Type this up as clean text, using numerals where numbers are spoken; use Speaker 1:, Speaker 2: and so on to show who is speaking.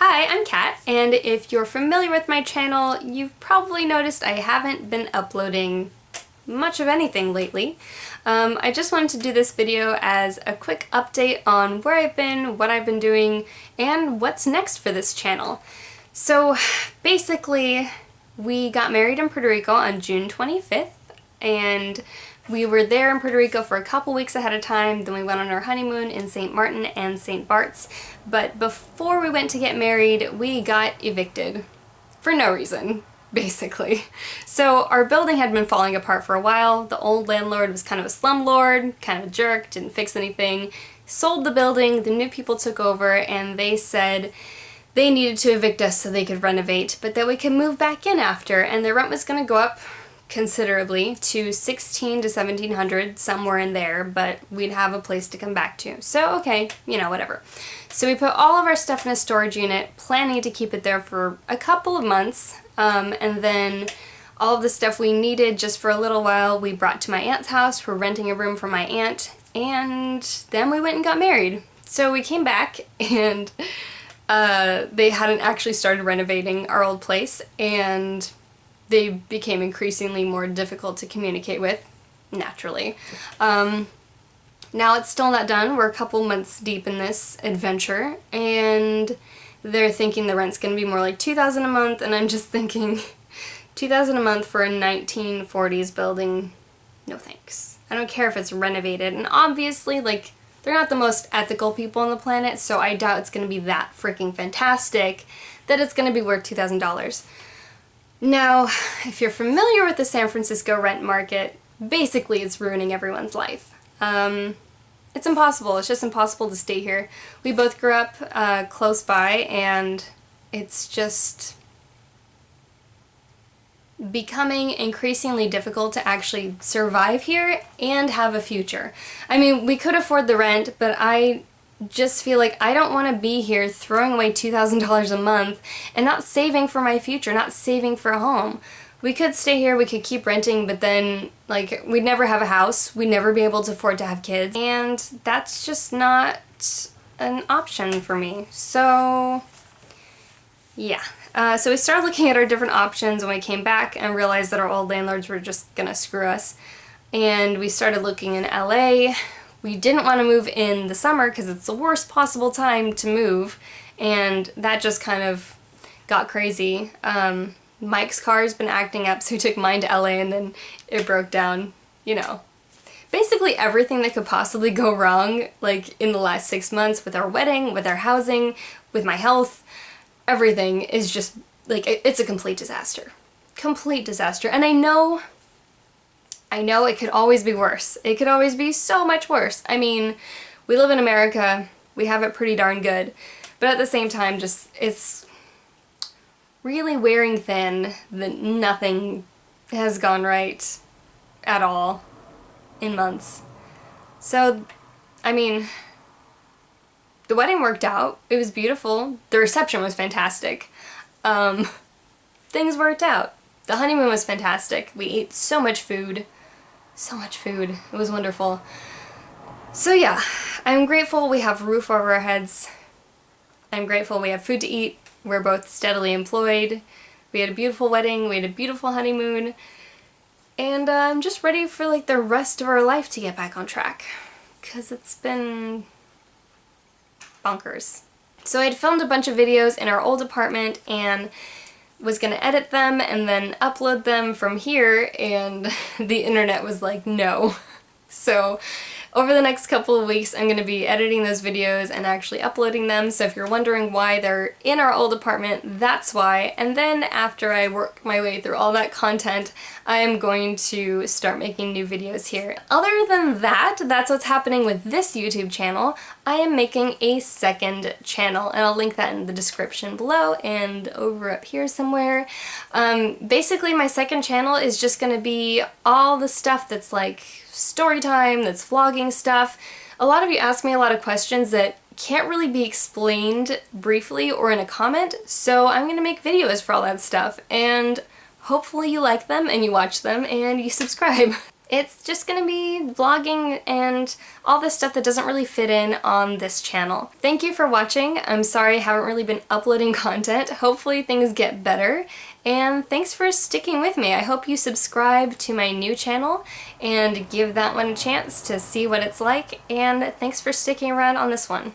Speaker 1: Hi, I'm Kat, and if you're familiar with my channel, you've probably noticed I haven't been uploading much of anything lately. I just wanted to do this video as a quick update on where I've been, what I've been doing, and what's next for this channel. So basically, we got married in Puerto Rico on June 25th, and we were there in Puerto Rico for a couple weeks ahead of time, then we went on our honeymoon in St. Martin and St. Bart's, but before we went to get married, we got evicted. For no reason, basically. So our building had been falling apart for a while. The old landlord was kind of a slumlord, kind of a jerk, didn't fix anything, sold the building, the new people took over, and they said they needed to evict us so they could renovate, but that we could move back in after, and their rent was going to go up considerably to $1,600 to $1,700, somewhere in there, but we'd have a place to come back to. So okay, you know, whatever. So we put all of our stuff in a storage unit, planning to keep it there for a couple of months, and then all of the stuff we needed just for a little while we brought to my aunt's house. We're renting a room for my aunt, and then we went and got married. So we came back, and they hadn't actually started renovating our old place, and they became increasingly more difficult to communicate with, naturally. Now it's still not done. We're a couple months deep in this adventure, and they're thinking the rent's gonna be more like $2,000 a month, and I'm just thinking, $2,000 a month for a 1940s building? No thanks. I don't care if it's renovated, and obviously, like, they're not the most ethical people on the planet, so I doubt it's gonna be that freaking fantastic that it's gonna be worth $2,000. Now, if you're familiar with the San Francisco rent market, basically it's ruining everyone's life. It's impossible. It's just impossible to stay here. We both grew up close by, and it's just becoming increasingly difficult to actually survive here and have a future. I mean, we could afford the rent, but I just feel like I don't want to be here throwing away $2,000 a month and not saving for my future, not saving for a home. We could stay here, we could keep renting, but then, like, we'd never have a house, we'd never be able to afford to have kids, and that's just not an option for me. So, yeah. So we started looking at our different options when we came back and realized that our old landlords were just gonna screw us. And we started looking in LA. We didn't want to move in the summer because it's the worst possible time to move, and that just kind of got crazy. Mike's car's been acting up, so we took mine to LA and then it broke down, you know. Basically everything that could possibly go wrong, like, in the last 6 months with our wedding, with our housing, with my health, everything is just, like, it's a complete disaster. Complete disaster. And I know it could always be worse. It could always be so much worse. I mean, we live in America, we have it pretty darn good, but at the same time, just, it's really wearing thin that nothing has gone right at all in months. So, I mean, the wedding worked out. It was beautiful. The reception was fantastic. Things worked out. The honeymoon was fantastic. We ate so much food. So much food. It was wonderful. So yeah, I'm grateful we have a roof over our heads. I'm grateful we have food to eat. We're both steadily employed. We had a beautiful wedding. We had a beautiful honeymoon. And I'm just ready for, like, the rest of our life to get back on track. Because it's been bonkers. So I'd filmed a bunch of videos in our old apartment and was gonna edit them and then upload them from here, and the internet was like, no. So over the next couple of weeks I'm gonna be editing those videos and actually uploading them, so if you're wondering why they're in our old apartment, that's why. And then after I work my way through all that content, I am going to start making new videos here. Other than that, that's what's happening with this YouTube channel. I am making a second channel, and I'll link that in the description below and over up here somewhere. Basically my second channel is just gonna be all the stuff that's like story time, that's vlogging stuff. A lot of you ask me a lot of questions that can't really be explained briefly or in a comment, so I'm gonna make videos for all that stuff, and hopefully you like them and you watch them and you subscribe. It's just gonna be vlogging and all this stuff that doesn't really fit in on this channel. Thank you for watching. I'm sorry I haven't really been uploading content. Hopefully things get better. And thanks for sticking with me. I hope you subscribe to my new channel and give that one a chance to see what it's like. And thanks for sticking around on this one.